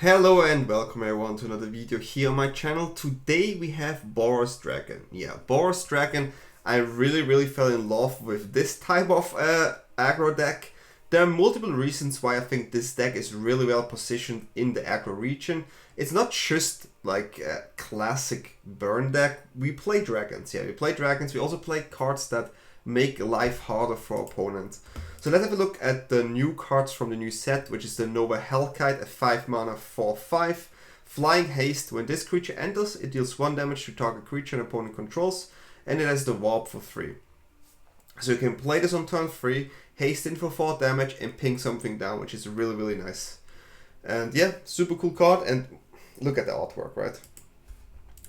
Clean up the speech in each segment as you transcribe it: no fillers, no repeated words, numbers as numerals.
Hello and welcome everyone to another video here on my channel. Today we have Boros Dragon. Yeah, Boros Dragon, I really fell in love with this type of aggro deck. There are multiple reasons why I think this deck is really well positioned in the aggro region. It's not just like a classic burn deck. We play dragons, yeah, we play dragons. We also play cards that make life harder for opponents. So let's have a look at the new cards from the new set, which is the Nova Hellkite, a 5 mana 4/5. Flying haste. When this creature enters, it deals 1 damage to target creature an opponent controls, and it has the warp for 3. So you can play this on turn 3, haste in for 4 damage, and ping something down, which is really nice. And yeah, super cool card, and look at the artwork, right?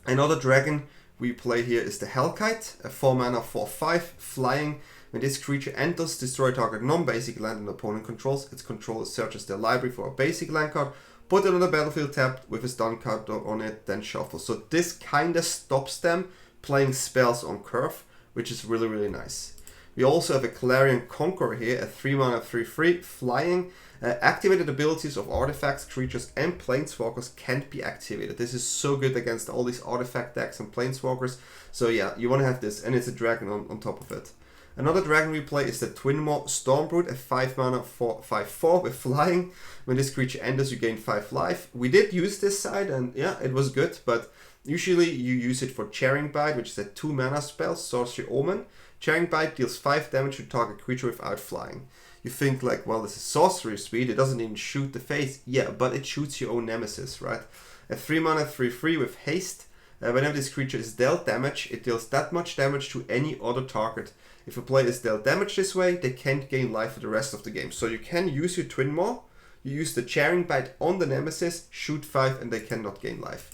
Another dragon we play here is the Hellkite, a 4 mana 4/5, flying. When this creature enters, destroy target non-basic land an opponent controls. Its controller searches their library for a basic land card, put it on the battlefield tapped with a stun card on it, then shuffle. So this kinda stops them playing spells on curve, which is really nice. We also have a Clarion Conqueror here, a 3 mana 3/3, flying. Activated abilities of artifacts, creatures, and planeswalkers can't be activated. This is so good against all these artifact decks and planeswalkers. So yeah, you want to have this, and it's a dragon on top of it. Another dragon we play is the Twinmaw Stormbrood, a 5 mana 4/5/4 with flying. When this creature enters, you gain 5 life. We did use this side, and yeah, it was good, but usually you use it for Charming Bite, which is a 2 mana spell, Sorcery Omen. Charming Bite deals 5 damage to target creature without flying. You think like, well, this is sorcery speed, it doesn't even shoot the face. Yeah, but it shoots your own Nemesis, right? A 3 mana 3/3 with haste. Whenever this creature is dealt damage, it deals that much damage to any other target. If a player is dealt damage this way, they can't gain life for the rest of the game. So you can use your Twinmaw, you use the Charming Bite on the Nemesis, shoot 5 and they cannot gain life.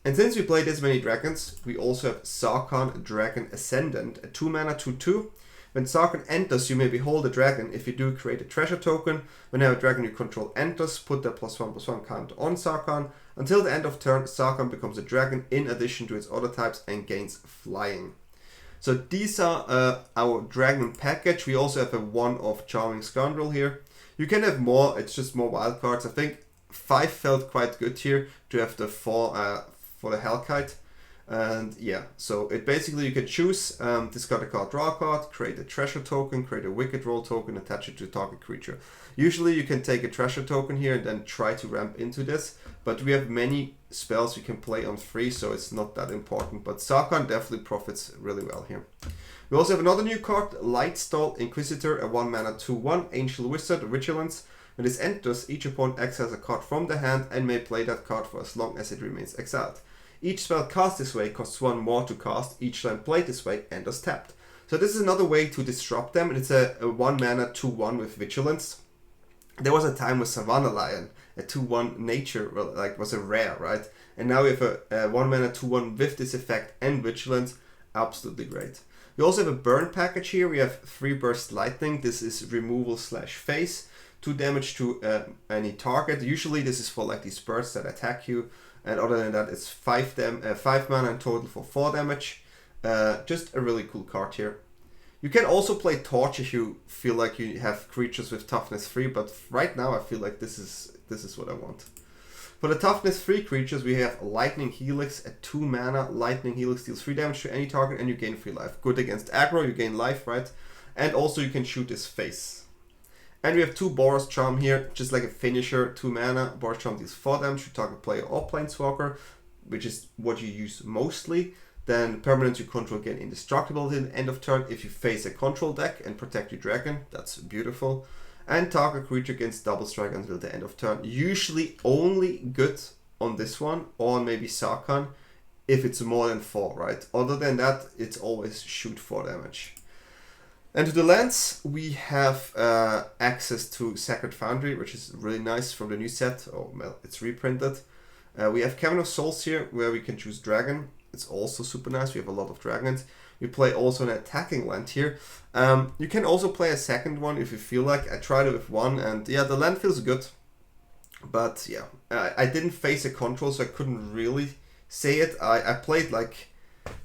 And since we play this many dragons, we also have Sarkhan Dragon Ascendant, a 2 mana 2/2. When Sarkhan enters, you may behold a dragon. If you do, create a treasure token. Whenever a dragon you control enters, put the +1/+1 counter on Sarkhan. Until the end of turn, Sarkhan becomes a dragon in addition to its other types and gains flying. So these are our dragon package. We also have a 1 of Charming Scoundrel here. You can have more, it's just more wild cards. I think 5 felt quite good here to have the 4 for the Hellkite. And yeah, so it basically you can choose, discard a card, draw a card, create a treasure token, create a wicked roll token, attach it to a target creature. Usually you can take a treasure token here and then try to ramp into this, but we have many spells you can play on 3, so it's not that important. But Sarkhan definitely profits really well here. We also have another new card, Lightstall Inquisitor, a 1 mana 2/1, Ancient Wizard, Vigilance. When this enters, each opponent exiles a card from the hand and may play that card for as long as it remains exiled. Each spell cast this way costs 1 more to cast. Each time played this way enters tapped. So this is another way to disrupt them, and it's a 1 mana 2/1 with Vigilance. There was a time with Savannah Lion, a 2/1 nature, like was a rare, right? And now we have a 1 mana 2/1 with this effect and Vigilance. Absolutely great. We also have a burn package here. We have 3 burst lightning. This is removal / face. 2 damage to any target. Usually this is for like these bursts that attack you. And other than that, it's 5 mana in total for 4 damage. Just a really cool card here. You can also play Torch if you feel like you have creatures with toughness 3, but right now I feel like this is what I want. For the toughness 3 creatures, we have Lightning Helix, a 2 mana Lightning Helix deals 3 damage to any target and you gain 3 life. Good against aggro, you gain life, right? And also you can shoot his face. And we have 2 Boros Charm here, just like a finisher, 2 mana. Boros Charm deals 4 damage to target player or planeswalker, which is what you use mostly. Then permanents you control gain indestructible at the end of turn if you face a control deck and protect your dragon. That's beautiful. And target creature gains double strike until the end of turn. Usually only good on this one, or maybe Sarkhan, if it's more than 4, right? Other than that, it's always shoot 4 damage. And to the lands, we have access to Sacred Foundry, which is really nice from the new set. Oh, well, it's reprinted. We have Cavern of Souls here, where we can choose Dragon. It's also super nice. We have a lot of dragons. We play also an attacking land here. You can also play a second one if you feel like. I tried it with 1, and yeah, the land feels good. But yeah, I didn't face a control, so I couldn't really say it. I played like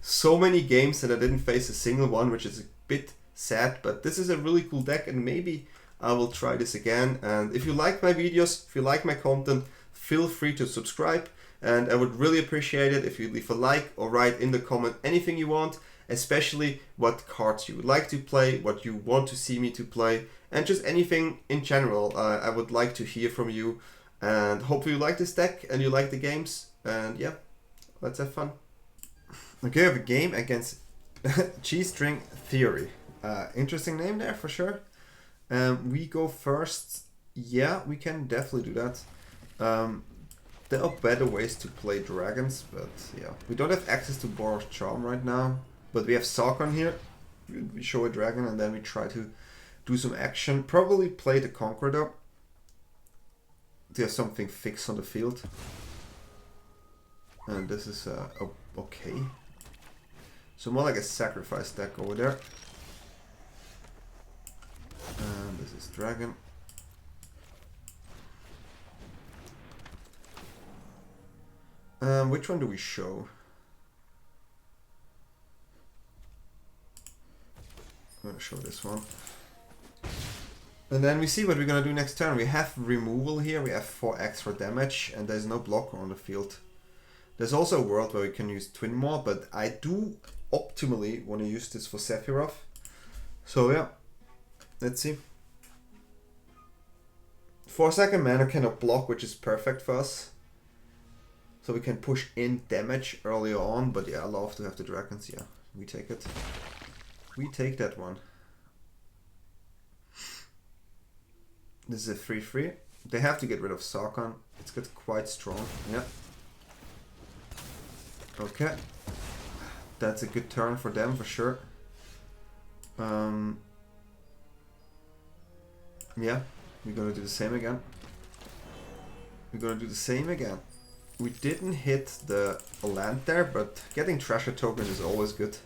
so many games that I didn't face a single one, which is a bit sad, but this is a really cool deck and maybe I will try this again. And if you like my videos, if you like my content, feel free to subscribe. And I would really appreciate it if you leave a like or write in the comment anything you want, especially what cards you would like to play, what you want to see me to play, and just anything in general. I would like to hear from you, and hopefully you like this deck and you like the games, and yeah, let's have fun. Okay, I have a game against G-String Theory. Interesting name there for sure. We go first. Yeah, we can definitely do that. There are better ways to play dragons, but yeah. We don't have access to Boros Charm right now, but we have Sarkhan here. We show a dragon and then we try to do some action. Probably play the Conqueror though. There's something fixed on the field. And this is okay. So more like a sacrifice deck over there. And this is dragon. Which one do we show? I'm gonna show this one. And then we see what we're gonna do next turn. We have removal here, we have 4 extra damage, and there's no blocker on the field. There's also a world where we can use Twin Maw, but I do optimally want to use this for Sephiroth. So yeah, let's see. 4-second mana cannot block, which is perfect for us. So we can push in damage earlier on, but yeah, I love to have the dragons. Yeah, we take it. We take that one. This is a 3/3. They have to get rid of Sarkhan. It's got quite strong. Yeah. Okay. That's a good turn for them for sure. Yeah, we're gonna do the same again. We're gonna do the same again. We didn't hit the land there, but getting treasure tokens is always good.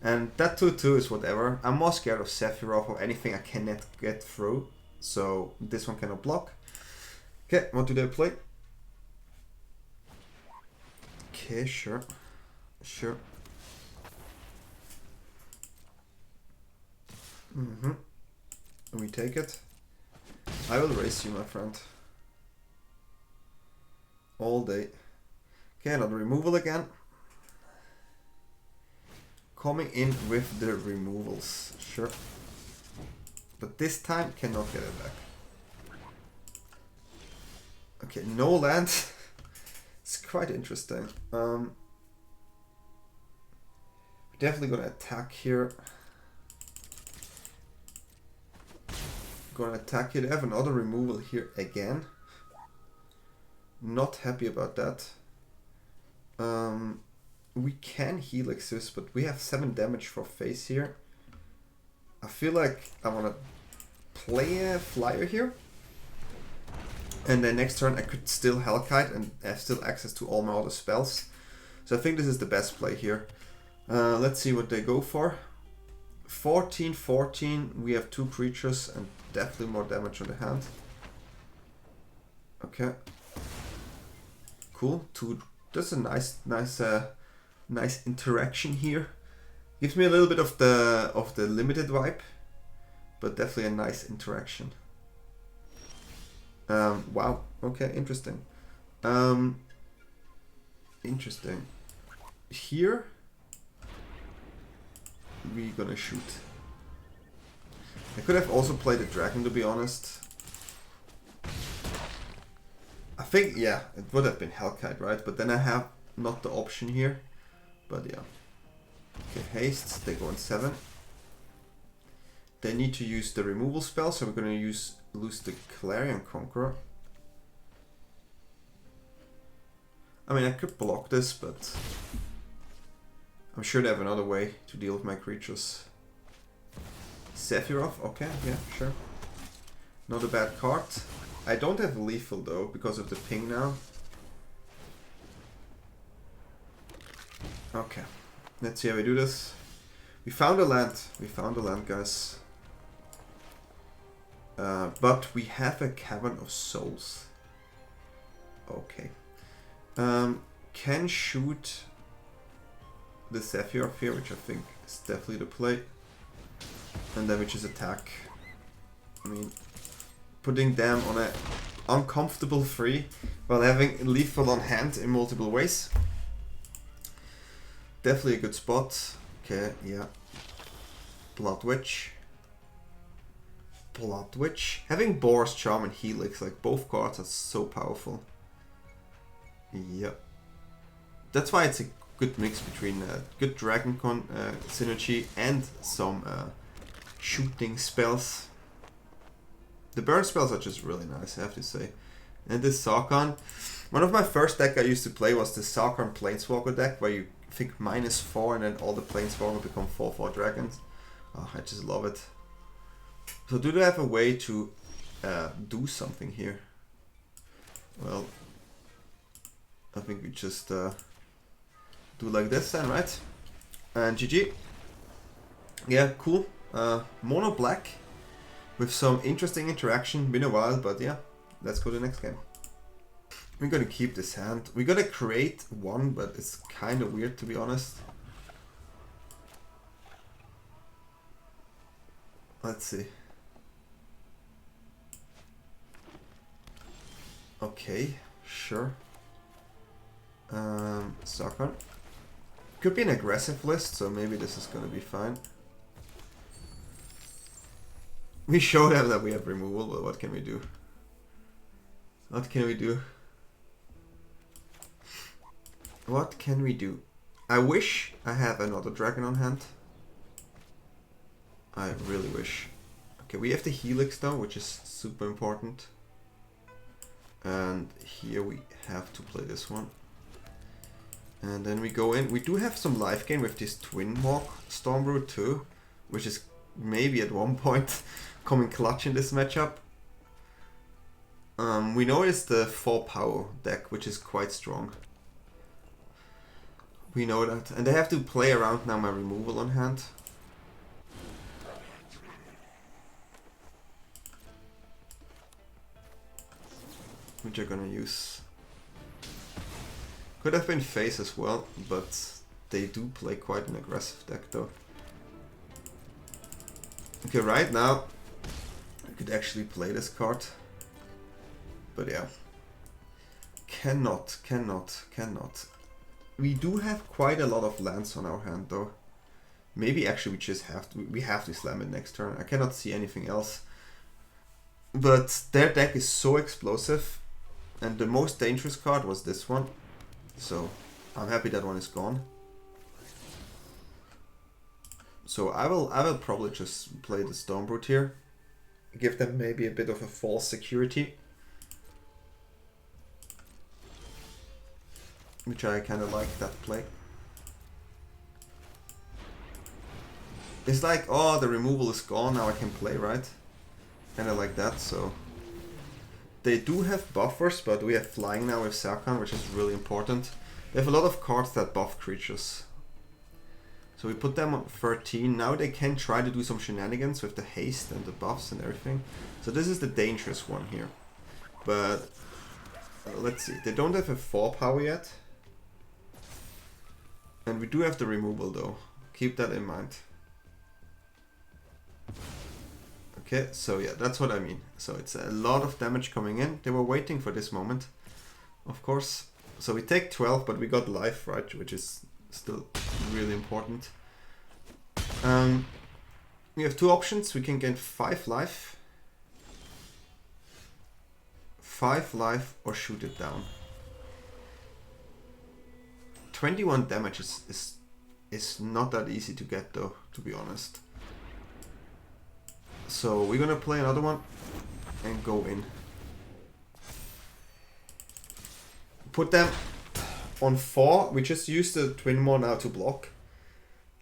And that 2/2 is whatever. I'm more scared of Sephiroth or anything I cannot get through. So this one cannot block. Okay, what do they play? Okay, sure. Sure. We take it. I will race you, my friend. All day. Okay, another removal again. Coming in with the removals, sure. But this time cannot get it back. Okay, no land. It's quite interesting. We're definitely gonna attack here. Gonna attack here. They have another removal here again. Not happy about that. We can heal Exist, but we have 7 damage for face here. I feel like I want to play a flyer here. And then next turn I could still Hellkite and have still access to all my other spells. So I think this is the best play here. Let's see what they go for. 14-14, we have 2 creatures and definitely more damage on the hand. Okay. Cool. That's a nice interaction here. Gives me a little bit of the limited vibe, but definitely a nice interaction. Wow. Okay, interesting. Interesting. Here we're gonna shoot. I could have also played a dragon, to be honest. I think, yeah, it would have been Hellkite, right? But then I have not the option here. But yeah. Okay, haste, they go on 7. They need to use the removal spell, so we're gonna lose the Clarion Conqueror. I mean, I could block this, but I'm sure they have another way to deal with my creatures. Sephiroth, okay, yeah, sure. Not a bad card. I don't have lethal though, because of the ping now. Okay, let's see how we do this. We found a land. We found a land, guys. But we have a Cavern of Souls. Okay. Can shoot the Sephiroth here, which I think is definitely the play. And then we just attack. I mean, putting them on a uncomfortable free while having lethal on hand in multiple ways. Definitely a good spot. Okay, yeah. Blood Witch. Blood Witch. Having Boros, Charm and Helix, like both cards are so powerful. Yeah. That's why it's a good mix between good Dragon Con synergy and some shooting spells. The burn spells are just really nice, I have to say. And this Sarkhan. One of my first deck I used to play was the Sarkhan Planeswalker deck, where you think -4 and then all the Planeswalker become 4/4 dragons. Oh, I just love it. So do they have a way to do something here? Well, I think we just do like this then, right? And GG. Yeah, cool. Mono black with some interesting interaction. Been a while, but yeah. Let's go to the next game. We're gonna keep this hand. We're gonna create one, but it's kind of weird to be honest. Let's see. Okay, sure. Sarkhan. Could be an aggressive list, so maybe this is gonna be fine. We show them that we have removal, but what can we do? What can we do? What can we do? I wish I have another dragon on hand. I really wish. Okay, we have the Helix now, which is super important. And here we have to play this one. And then we go in. We do have some life gain with this Twin Hawk Stormbrew too, which is maybe at one point coming clutch in this matchup. We know it's the 4 power deck, which is quite strong. We know that. And they have to play around now my removal on hand. Which I'm gonna use. Could have been face as well, but they do play quite an aggressive deck though. Okay, right now I could actually play this card. But yeah. Cannot. We do have quite a lot of lands on our hand though. Maybe actually we just have to slam it next turn. I cannot see anything else. But their deck is so explosive, and the most dangerous card was this one. So I'm happy that one is gone. So I will probably just play the Stormbrew here. Give them maybe a bit of a false security. Which I kind of like that play. It's like, oh, the removal is gone, now I can play, right? Kind of like that, so. They do have buffers, but we have flying now with Sarkhan, which is really important. They have a lot of cards that buff creatures. So we put them on 13. Now they can try to do some shenanigans with the haste and the buffs and everything. So this is the dangerous one here. But let's see, they don't have a 4 power yet. And we do have the removal though. Keep that in mind. Okay, so yeah, that's what I mean. So it's a lot of damage coming in. They were waiting for this moment, of course. So we take 12, but we got life, right? Which is still really important. We have 2 options. We can gain 5 life. 5 life or shoot it down. 21 damage is not that easy to get though, to be honest. So we're gonna play another one and go in. Put them on 4. We just use the Twin Maw now to block.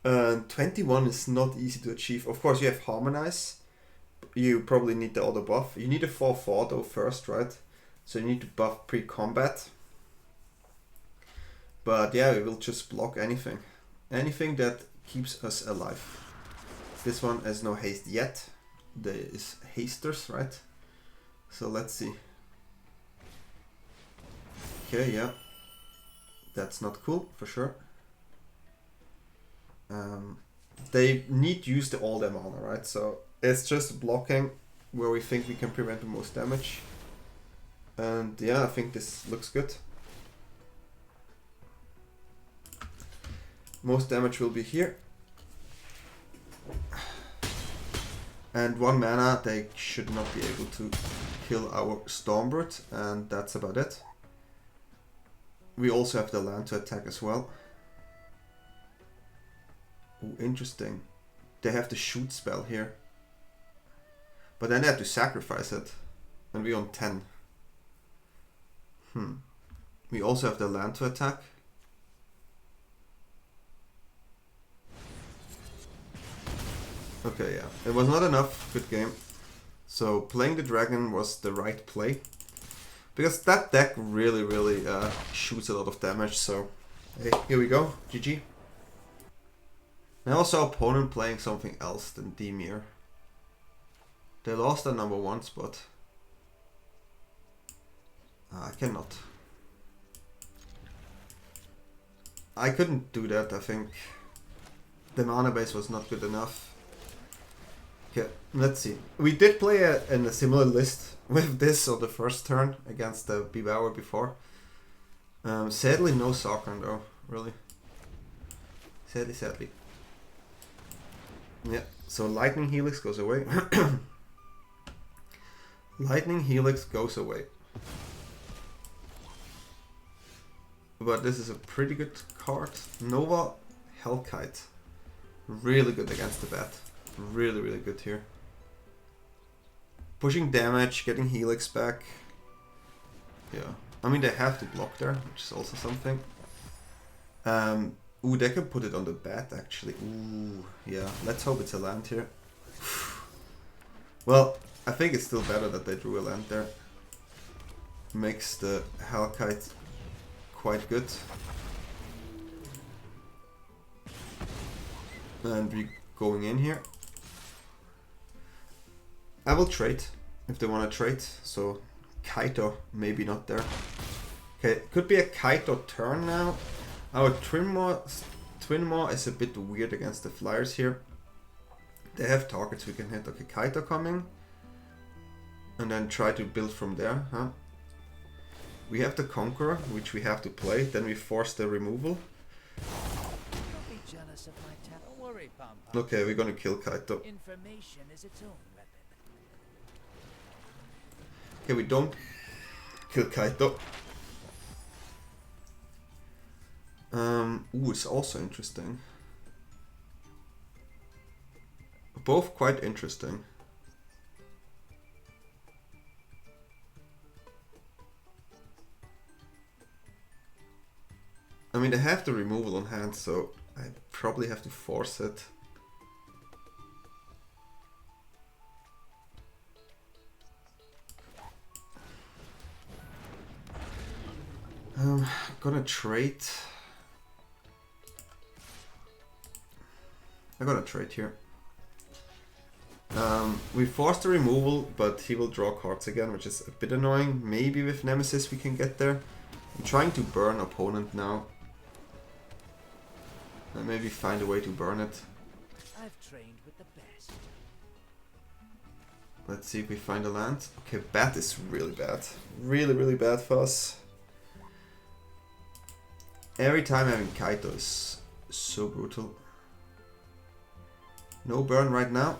21 is not easy to achieve. Of course you have Harmonize. You probably need the other buff. You need a 4/4 though first, right? So you need to buff pre-combat. But yeah, we will just block anything. Anything that keeps us alive. This one has no haste yet. There is hasters, right? So let's see. Okay, yeah. That's not cool, for sure. They need to use all their mana, right? So it's just blocking where we think we can prevent the most damage. And yeah, I think this looks good. Most damage will be here. And 1 mana, they should not be able to kill our Stormbird, and that's about it. We also have the land to attack as well. Ooh, interesting. They have the shoot spell here. But then they have to sacrifice it. And we're on 10. We also have the land to attack. Okay, yeah. It was not enough. Good game. So playing the dragon was the right play. Because that deck really shoots a lot of damage. So hey, here we go. GG. Now also opponent playing something else than Dimir. They lost their number 1 spot. I cannot. I couldn't do that, I think. The mana base was not good enough. Okay, let's see. We did play in a similar list with this on the first turn against the Bibauer before. Sadly no Sarkhan though, really. Sadly. Yeah, so Lightning Helix goes away. Lightning Helix goes away. But this is a pretty good card. Nova Hellkite. Really good against the bat. Really good here. Pushing damage, getting Helix back. Yeah. I mean, they have to block there, which is also something. Ooh, they can put it on the bat, actually. Ooh, yeah. Let's hope it's a land here. Well, I think it's still better that they drew a land there. Makes the Hellkite quite good. And we're going in here. I will trade if they want to trade. So Kaito maybe not there. Okay, could be a Kaito turn now. Our Twin Maw is a bit weird against the Flyers here. They have targets we can hit. Okay, Kaito coming. And then try to build from there, huh? We have the Conqueror, which we have to play. Then we force the removal. Okay, we're gonna kill Kaito. Okay, we don't kill Kaito. Ooh, it's also interesting. Both quite interesting. I mean, they have the removal on hand, so I probably have to force it. Gonna trade. I'm gonna trade here. We forced the removal, but he will draw cards again, which is a bit annoying. Maybe with Nemesis we can get there. I'm trying to burn opponent now. And maybe find a way to burn it. I've trained with the best. Let's see if we find a land. Okay, bat is really bad. Really bad for us. Every time having Kaito is so brutal. No burn right now.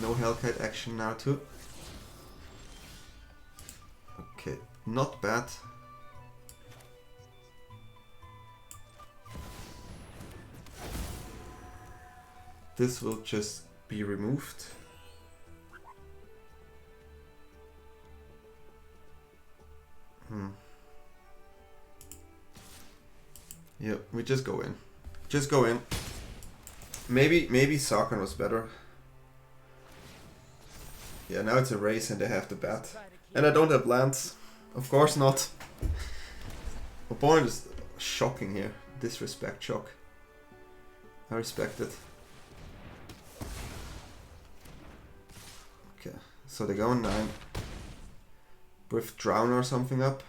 No Hellkite action now too. Okay, not bad. This will just be removed. Yeah, we just go in. Just go in. Maybe Sarkhan was better. Yeah, now it's a race and they have the bat. And I don't have lands. Of course not. Opponent is shocking here. Disrespect shock. I respect it. Okay, so they go on 9. With Drown or something up.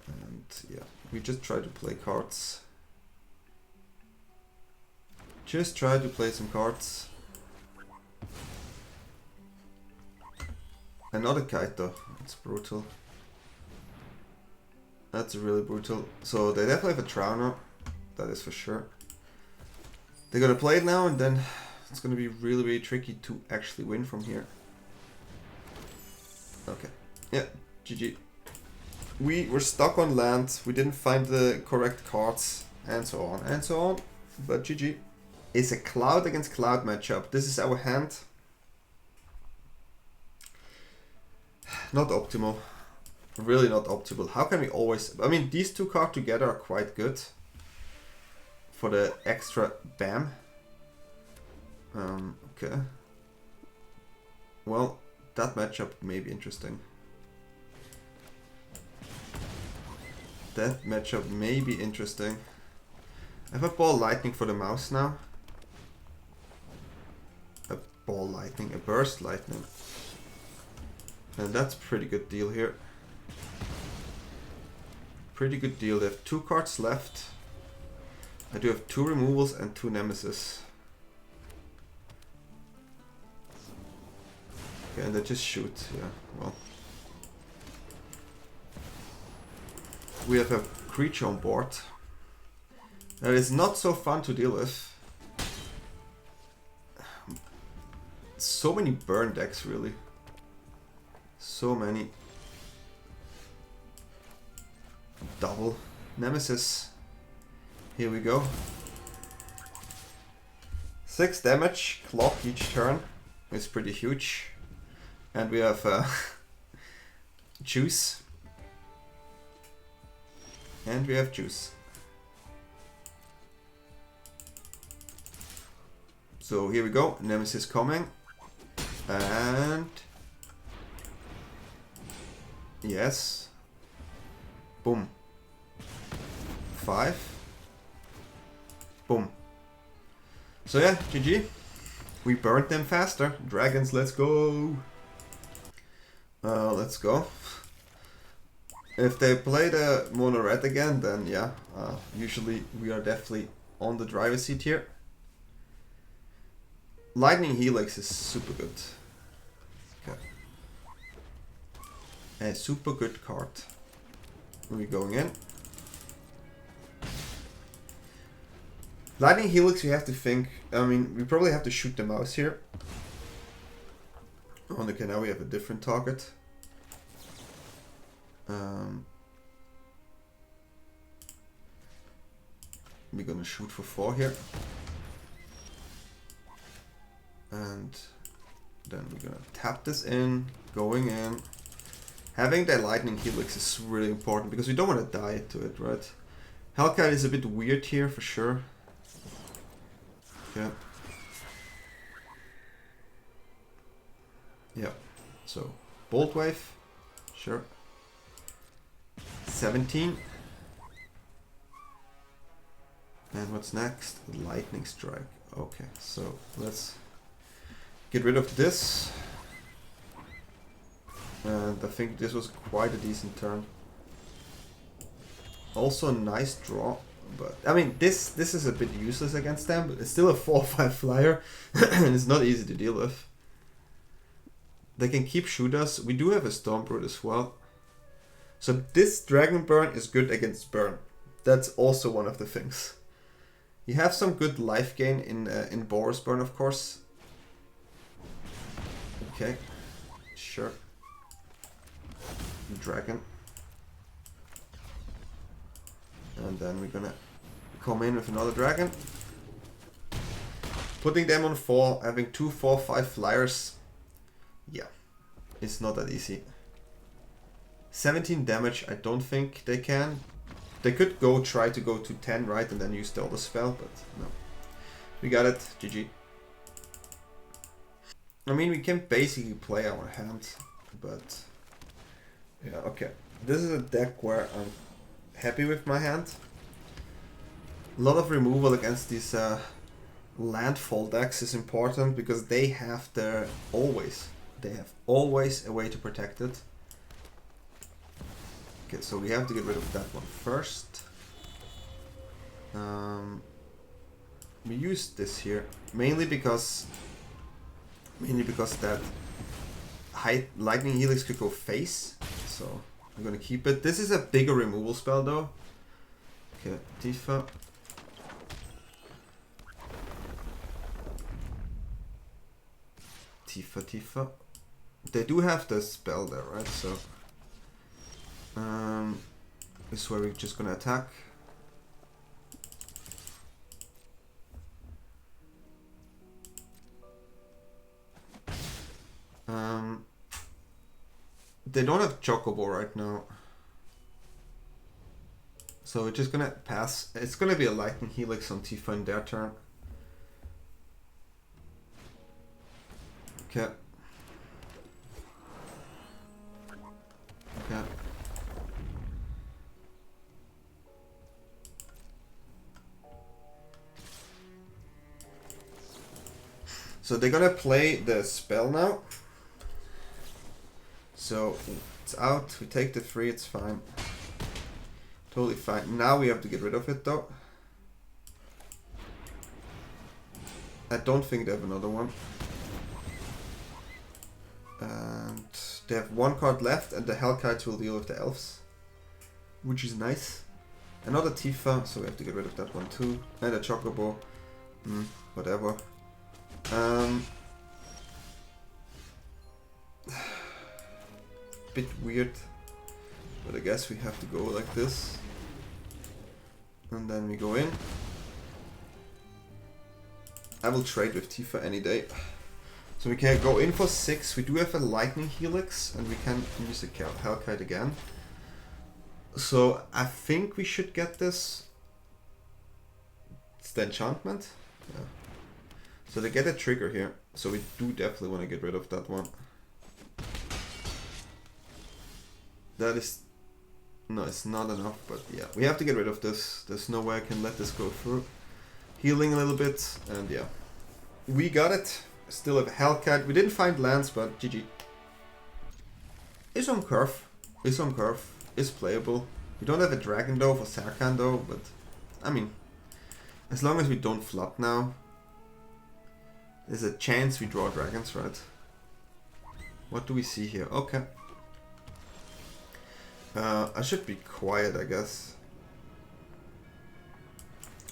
And yeah, we just try to play cards. Just try to play some cards. Just try to play some cards. Another kite though. It's brutal. That's really brutal. So they definitely have a Trowner. That is for sure. They're gonna play it now and then it's gonna be really, really tricky to actually win from here. Okay. Yeah, GG. We were stuck on land. We didn't find the correct cards and so on and so on. But GG. It's a cloud against cloud matchup. This is our hand. Not optimal. Really not optimal. How can we always... I mean, these two cards together are quite good. For the extra BAM. Okay. Well, that matchup may be interesting. That matchup may be interesting. I have a ball lightning for the mouse now. A ball lightning, a burst lightning. And that's a pretty good deal here. Pretty good deal. They have 2 cards left. I do have 2 removals and 2 Nemesis. Okay, and they just shoot. Yeah, well. We have a creature on board. That is not so fun to deal with. So many burn decks, really. So many. Double Nemesis. Here we go. 6 damage, clock each turn. It's pretty huge. And we have juice. And we have juice. So here we go, Nemesis coming. And... yes. Boom. 5. Boom. So yeah, GG. We burned them faster. Dragons, let's go. Let's go. If they play the mono red again, then yeah. Usually we are definitely on the driver's seat here. Lightning Helix is super good. Okay. A super good card. We're going in. Lightning Helix, we have to think. I mean, we probably have to shoot the mouse here. Oh, okay, now we have a different target. We're gonna shoot for 4 here. And then we're gonna tap this in, going in. Having that Lightning Helix is really important because we don't want to die to it, right? Hellkite is a bit weird here for sure. Yeah. Yeah. So, Bolt Wave. Sure. 17. And what's next? Lightning Strike. Okay, so let's get rid of this. And I think this was quite a decent turn. Also a nice draw. But I mean, this is a bit useless against them, but it's still a 4/5 flyer, and it's not easy to deal with. They can keep shoot us. We do have a Stormbrute as well. So this Dragon Burn is good against Burn. That's also one of the things. You have some good life gain in Boros Burn, of course. Okay, sure. Dragon. And then we're gonna come in with another dragon. Putting them on 4, having 2 4/5 flyers. Yeah, it's not that easy. 17 damage, I don't think they can. They could try to go to 10, right, and then use the other spell, but no. We got it, GG. I mean, we can basically play our hand, but... yeah, okay. This is a deck where I'm happy with my hand. A lot of removal against these Landfall decks is important because they have always a way to protect it. Okay, so we have to get rid of that one first. We use this here mainly because that Lightning Helix could go face, so I'm gonna keep it. This is a bigger removal spell though. Okay, Tifa. Tifa. They do have the spell there, right? So this is where we're just gonna attack. They don't have Chocobo right now. So we're just gonna pass. It's gonna be a Lightning Helix on Tifa in their turn. Okay. Okay. So they're gonna play the spell now. So it's out, we take the 3, it's fine. Totally fine. Now we have to get rid of it though. I don't think they have another one. And they have 1 card left and the Hellkites will deal with the elves. Which is nice. Another Tifa, so we have to get rid of that one too. And a Chocobo. Whatever. Bit weird, but I guess we have to go like this, and then we go in. I will trade with Tifa any day. So we can go in for 6. We do have a Lightning Helix, and we can use the Hellkite again. So I think we should get this. It's the enchantment. Yeah. So they get a trigger here. So we do definitely want to get rid of that one. That is... No, it's not enough, but yeah. We have to get rid of this. There's no way I can let this go through. Healing a little bit, and yeah. We got it. Still have a Hellcat. We didn't find lands, but GG. It's on curve. It's on curve. It's playable. We don't have a dragon though for Sarkhan though, but... I mean... As long as we don't flood now... There's a chance we draw dragons, right? What do we see here? Okay. I should be quiet, I guess.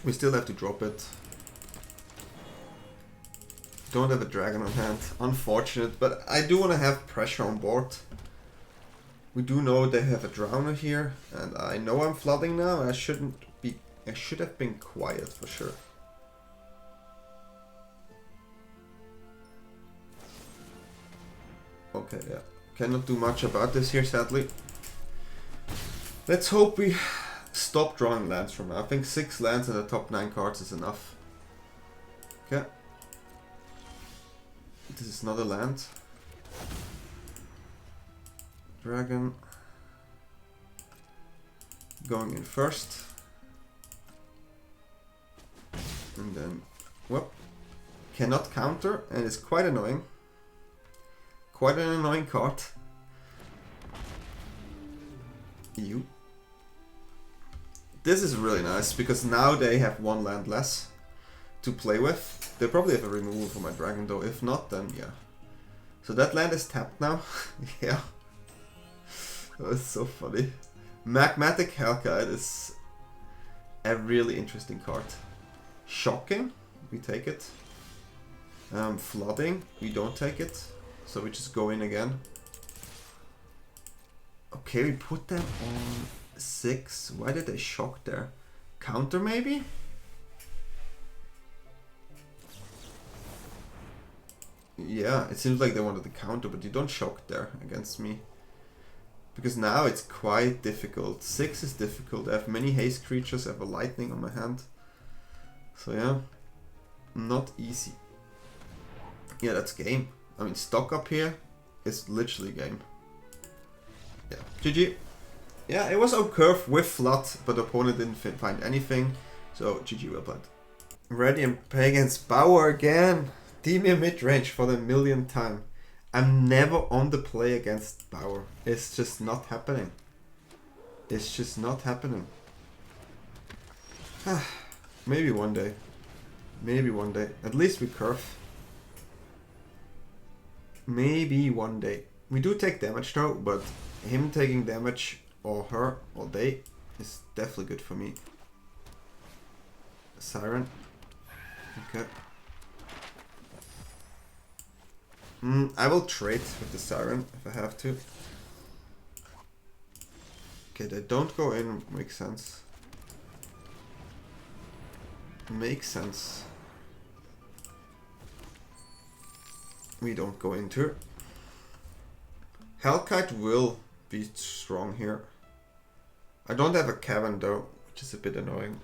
We still have to drop it. Don't have a dragon on hand. Unfortunate, but I do want to have pressure on board. We do know they have a drowner here, and I know I'm flooding now. I should have been quiet for sure. Okay, yeah. Cannot do much about this here, sadly. Let's hope we stop drawing lands from now. I think 6 lands in the top 9 cards is enough. Okay. This is not a land. Dragon. Going in first. And then, whoop. Cannot counter, and it's quite annoying. Quite an annoying card. You. This is really nice because now they have 1 land less to play with. They probably have a removal for my dragon though. If not, then yeah. So that land is tapped now. Yeah. That was so funny. Magmatic Hellkite is a really interesting card. Shocking, we take it. Flooding, we don't take it. So we just go in again. Okay, we put them on 6. Why did they shock there? Counter maybe? Yeah, it seems like they wanted to counter, but you don't shock there against me. Because now it's quite difficult. 6 is difficult. I have many haste creatures, I have a lightning on my hand. So yeah, not easy. Yeah, that's game. I mean, stock up here is literally game. Yeah, GG. Yeah, it was on curve with flood, but the opponent didn't find anything. So GG, well played. Ready and play against Bauer again. Dimir Midrange for the 1,000,000th time. I'm never on the play against Bauer. It's just not happening. It's just not happening. Maybe one day. Maybe one day. At least we curve. Maybe one day. We do take damage though, but him taking damage, or her, or they, is definitely good for me. Siren. Okay. I will trade with the Siren if I have to. Okay, they don't go in, makes sense. Makes sense. We don't go into. Hellkite will be strong here. I don't have a cavern though, which is a bit annoying.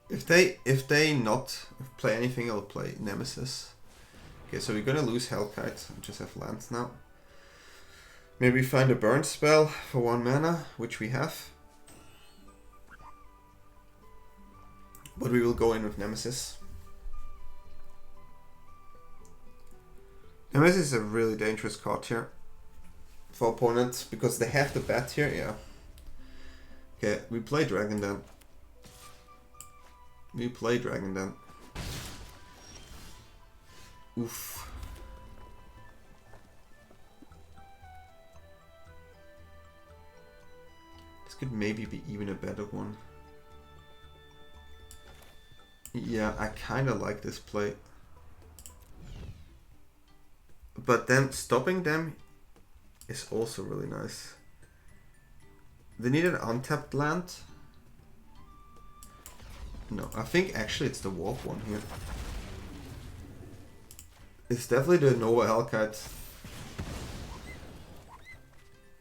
If they not play anything, I'll play Nemesis. Okay, so we're gonna lose Hellkite and just have lands now. Maybe find a burn spell for 1 mana, which we have. But we will go in with Nemesis. Nemesis is a really dangerous card here for opponents because they have the bat here, yeah. Okay, we play Dragon then. We play Dragon then. Oof. This could maybe be even a better one. Yeah, I kinda like this play. But then stopping them is also really nice. They need an untapped land. No, I think actually it's the warp one here. It's definitely the Nova Hellkite.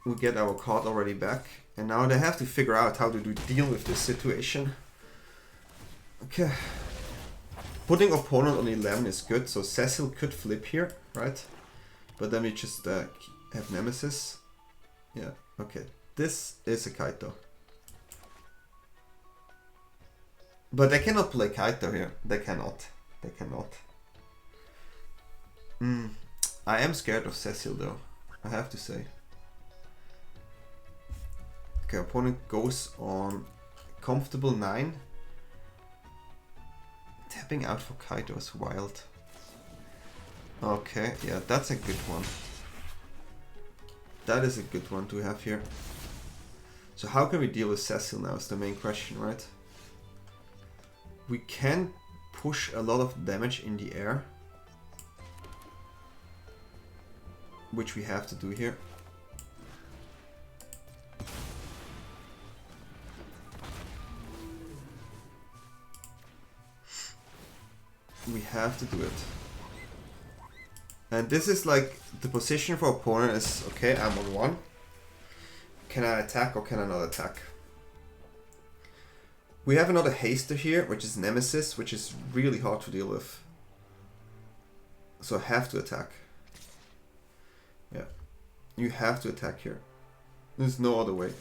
We get our card already back. And now they have to figure out how to deal with this situation. Okay. Putting opponent on 11 is good, so Cecil could flip here, right? But then we just have Nemesis. Yeah, okay. This is a Kaito. But they cannot play Kaito here. They cannot. They cannot. I am scared of Cecil though, I have to say. Okay, opponent goes on comfortable 9. Tapping out for Kaito is wild. Okay, yeah, that's a good one. That is a good one to have here. So how can we deal with Cecil now is the main question, right? We can push a lot of damage in the air. Which we have to do here. We have to do it. And this is like, the position for opponent is, okay, I'm on 1. Can I attack or can I not attack? We have another haster here, which is Nemesis, which is really hard to deal with. So I have to attack. Yeah. You have to attack here. There's no other way.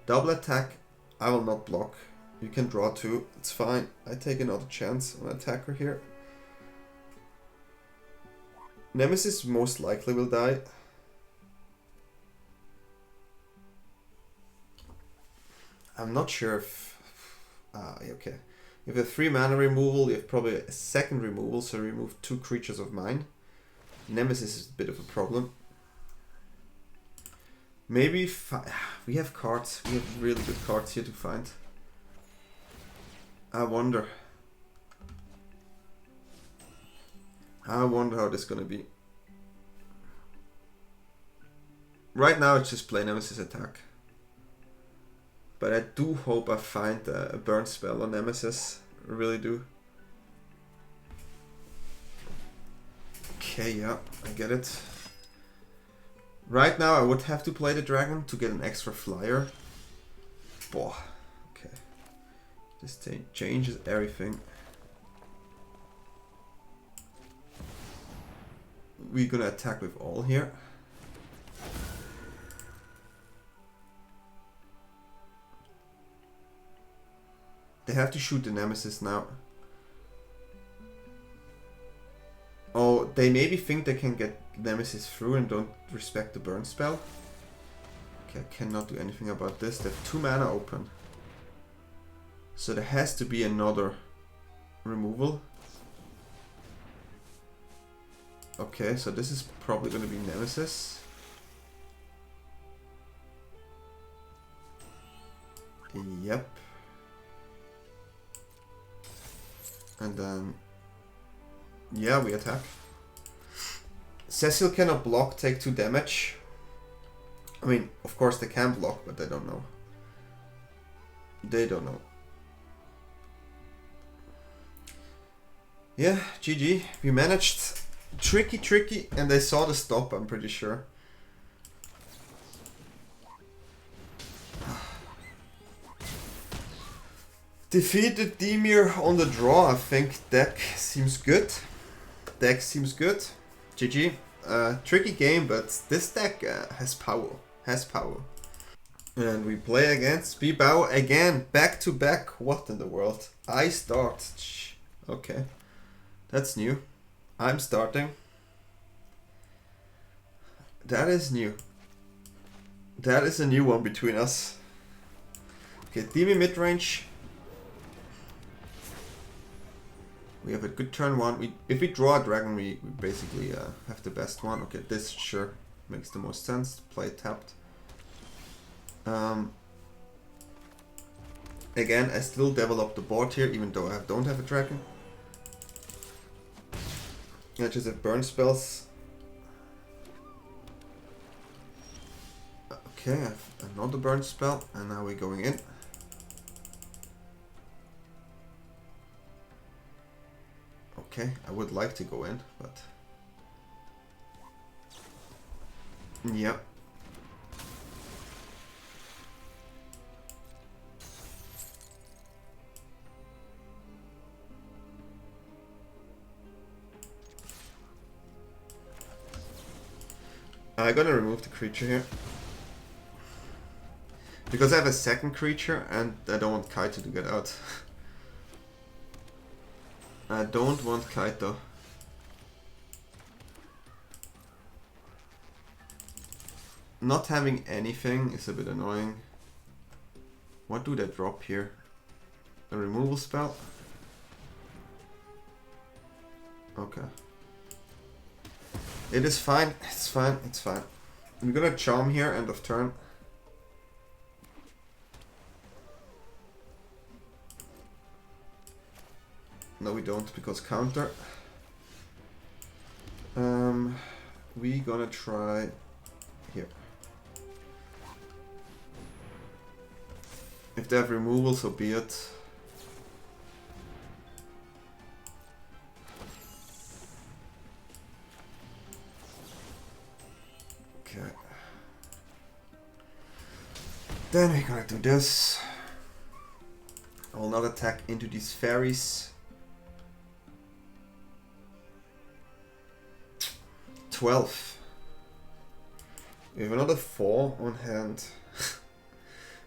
Double attack, I will not block. You can draw 2, it's fine. I take another chance on attacker here. Nemesis most likely will die. I'm not sure if... okay. If a 3 mana removal, you have probably a second removal, so remove 2 creatures of mine. Nemesis is a bit of a problem. Maybe... we have cards. We have really good cards here to find. I wonder how this is gonna be. Right now it's just plain Nemesis attack. But I do hope I find a burn spell on Nemesis. I really do. Okay, yeah, I get it. Right now I would have to play the dragon to get an extra flyer. Boah. Okay. This changes everything. We're gonna attack with all here. They have to shoot the Nemesis now. Oh, they maybe think they can get Nemesis through and don't respect the burn spell. Okay, I cannot do anything about this. They have 2 mana open. So there has to be another removal. Okay, so this is probably going to be Nemesis. Yep. And then... yeah, we attack. Cecil cannot block, take 2 damage. I mean, of course they can block, but they don't know. They don't know. Yeah, GG. We managed. Tricky, and they saw the stop, I'm pretty sure. Defeated Dimir on the draw. I think deck seems good. Deck seems good. GG. Tricky game, but this deck has power. Has power. And we play against Bibao again. Back to back. What in the world? I start. Okay. That's new. I'm starting. That is new. That is a new one between us. Okay, Dimir Midrange. We have a good turn 1. If we draw a dragon, we basically have the best one. Okay, this sure makes the most sense. Play tapped. Again, I still develop the board here, even though I don't have a dragon. I just have burn spells. Okay, I have another burn spell, and now we're going in. Okay, I would like to go in, but... yeah. I'm gonna remove the creature here. Because I have a second creature and I don't want Kaito to get out. I don't want Kaito. Not having anything is a bit annoying. What do they drop here? A removal spell? Okay. It is fine, it's fine, it's fine. We're gonna charm here, end of turn. No, we don't, because counter. We gonna try here. If they have removal, so be it. Okay. Then we're gonna do this. I will not attack into these fairies. 12. We have another 4 on hand.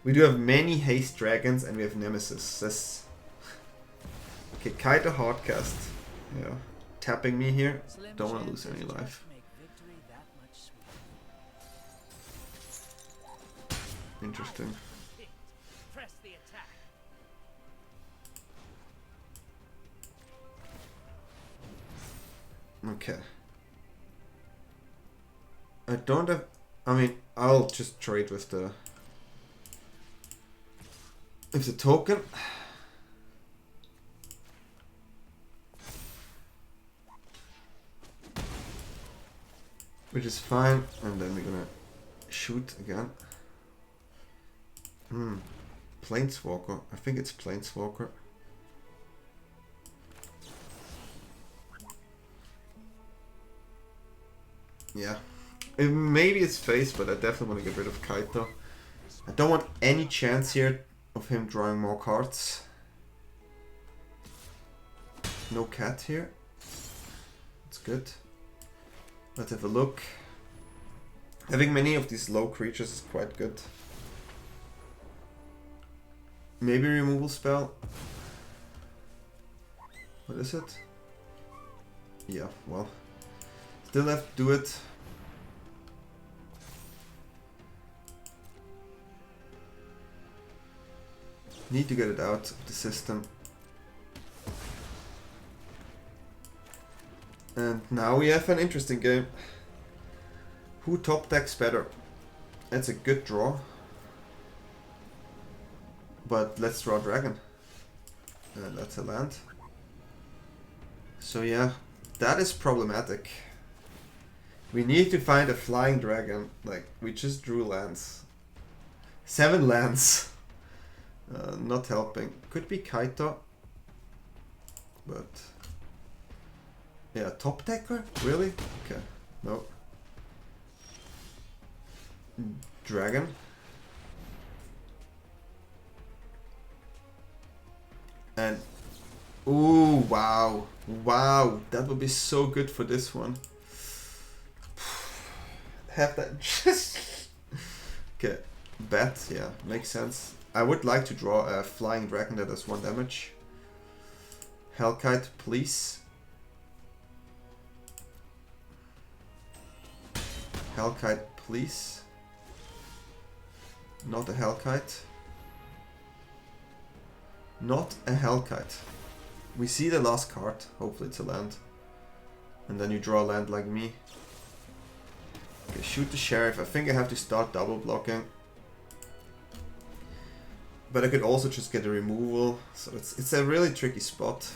We do have many haste dragons and we have Nemesis. That's... okay, Kaito hardcast. Yeah. Tapping me here. Don't want to lose any life. Interesting. Okay. I don't have... I mean, I'll just trade with the... with the token. Which is fine. And then we're gonna shoot again. Planeswalker. I think it's Planeswalker. Yeah. Maybe it's face, but I definitely want to get rid of Kaito. I don't want any chance here of him drawing more cards. No cat here. It's good. Let's have a look. Having many of these low creatures is quite good. Maybe removal spell. What is it? Yeah, well. Still have to do it. Need to get it out of the system. And now we have an interesting game. Who top decks better? That's a good draw. But let's draw Dragon. And that's a land. So yeah, that is problematic. We need to find a flying dragon. Like, we just drew lands. 7 lands. Not helping. Could be Kaito. But... yeah, top decker? Really? Okay. No. Dragon. And... ooh, wow. Wow. That would be so good for this one. Have that just... okay. Bet, yeah. Makes sense. I would like to draw a flying dragon that does 1 damage. Hellkite, please. Hellkite, please. Not a Hellkite. Not a Hellkite. We see the last card. Hopefully it's a land. And then you draw a land like me. Okay, shoot the Sheriff. I think I have to start double blocking. But I could also just get a removal. So it's a really tricky spot.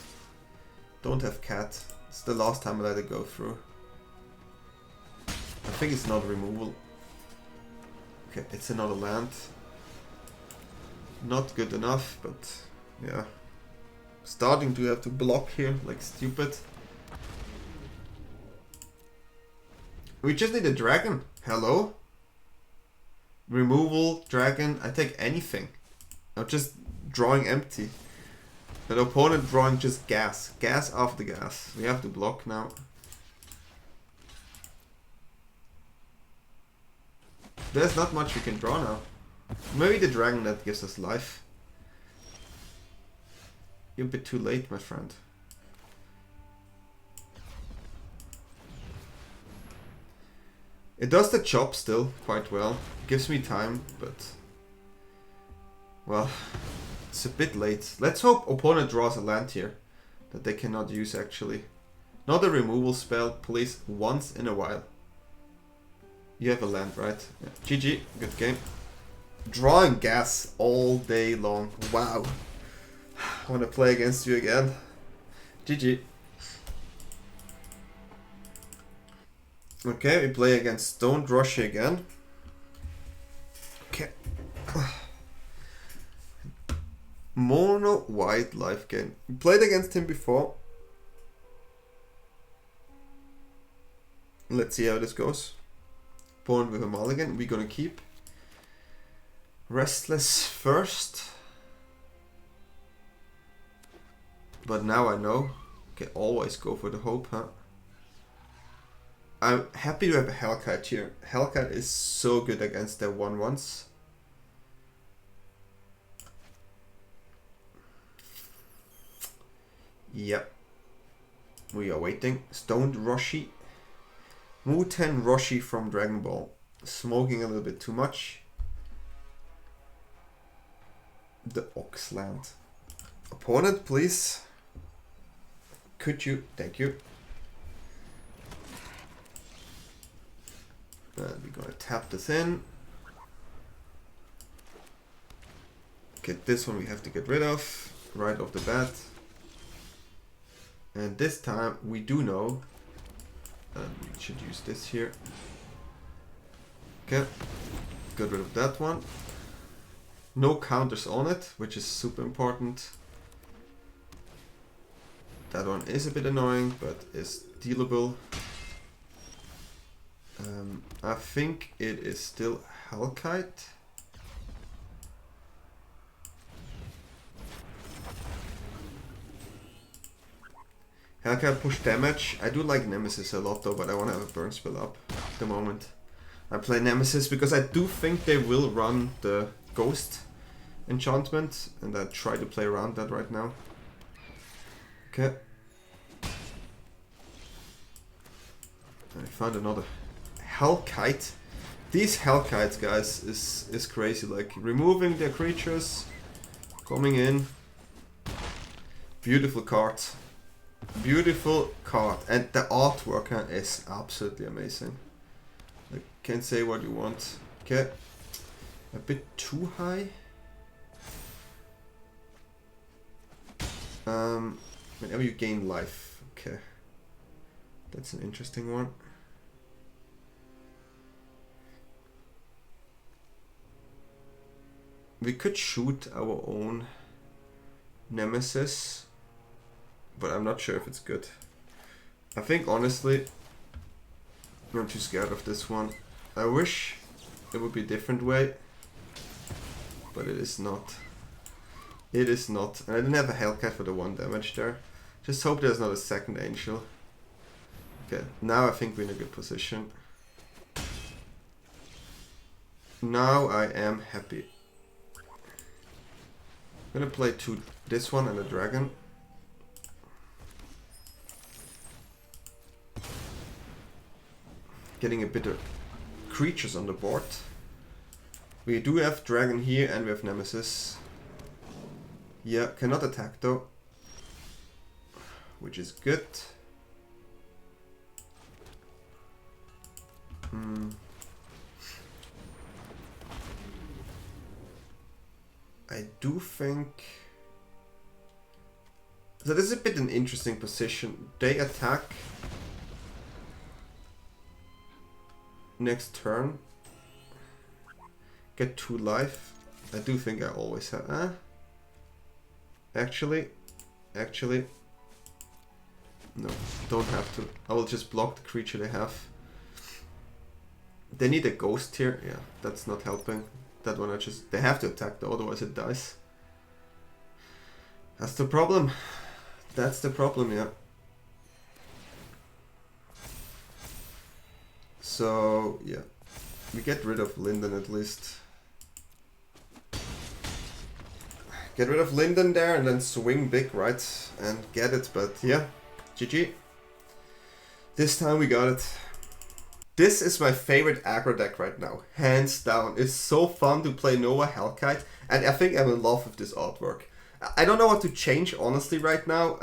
Don't have cat. It's the last time I let it go through. I think it's not a removal. Okay, it's another land. Not good enough, but yeah. Starting to have to block here like stupid. We just need a dragon. Hello? Removal, dragon, I take anything. I'm just drawing empty. An opponent drawing just gas. Gas after gas. We have to block now. There's not much we can draw now. Maybe the dragon that gives us life. You're a bit too late, my friend. It does the job still quite well. Gives me time, but... well, it's a bit late. Let's hope opponent draws a land here that they cannot use actually. Not a removal spell, please, once in a while. You have a land, right? Yeah. GG, good game. Drawing gas all day long. Wow. I want to play against you again. GG. Okay, we play against Stone Rushy again. Okay. Mono white life gain. We played against him before. Let's see how this goes. Opponent with a mulligan. We're gonna keep. Restless first. But now I know. Okay, always go for the hope, huh? I'm happy to have a Hellkite here. Hellkite is so good against their 1/1s. Yep. We are waiting. Stoned Roshi. Muten Roshi from Dragon Ball. Smoking a little bit too much. The Oxland. Opponent, please. Could you? Thank you. And we're gonna tap this in. Get this one we have to get rid of. Right off the bat. And this time we do know. And we should use this here. Okay. Get rid of that one. No counters on it, which is super important. That one is a bit annoying, but is dealable. I think it is still Hellkite. Hellkite push damage. I do like Nemesis a lot though, but I want to have a burn spell up at the moment. I play Nemesis because I do think they will run the Ghost enchantment, and I try to play around that right now. Okay. I found another Hellkite. These Hellkites, guys, is crazy. Like removing their creatures, coming in. Beautiful card. Beautiful card, and the artwork is absolutely amazing. I can't say what you want. Okay, a bit too high. Whenever you gain life. Okay, that's an interesting one. We could shoot our own Nemesis, but I'm not sure if it's good. I think honestly, I'm too scared of this one. I wish it would be a different way, but it is not. It is not. And I didn't have a Hellkite for the 1 damage there. Just hope there's not a second angel. Okay, now I think we're in a good position. Now I am happy. I'm gonna play this one and a dragon. Getting a bit of creatures on the board. We do have dragon here and we have Nemesis. Yeah, cannot attack though, which is good. I do think... So this is a bit an interesting position. They attack next turn. Get 2 life. I do think I always have... Actually, no, don't have to. I will just block the creature they have. They need a ghost here. Yeah, that's not helping. That one they have to attack though, otherwise it dies. That's the problem. That's the problem, yeah. So, yeah. We get rid of Linden at least. Get rid of Linden there and then swing big, right? And get it, but yeah. GG. This time we got it. This is my favorite aggro deck right now, hands down. It's so fun to play Nova Hellkite, and I think I'm in love with this artwork. I don't know what to change honestly right now.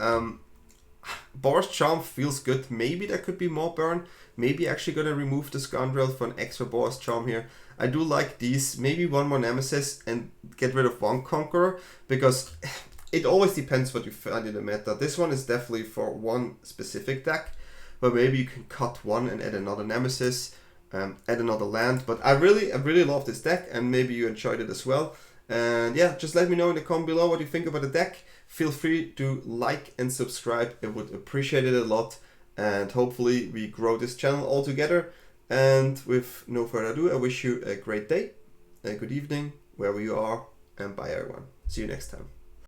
Boros Charm feels good. Maybe there could be more burn. Maybe actually gonna remove the Scoundrel for an extra Boros Charm here. I do like these. Maybe one more Nemesis and get rid of one Conqueror, because it always depends what you find in the meta. This one is definitely for one specific deck, but maybe you can cut one and add another Nemesis, add another land. But I really love this deck, and maybe you enjoyed it as well. And yeah, just let me know in the comment below what you think about the deck. Feel free to like and subscribe. I would appreciate it a lot. And hopefully we grow this channel all together. And with no further ado, I wish you a great day, a good evening, wherever you are, and bye everyone. See you next time.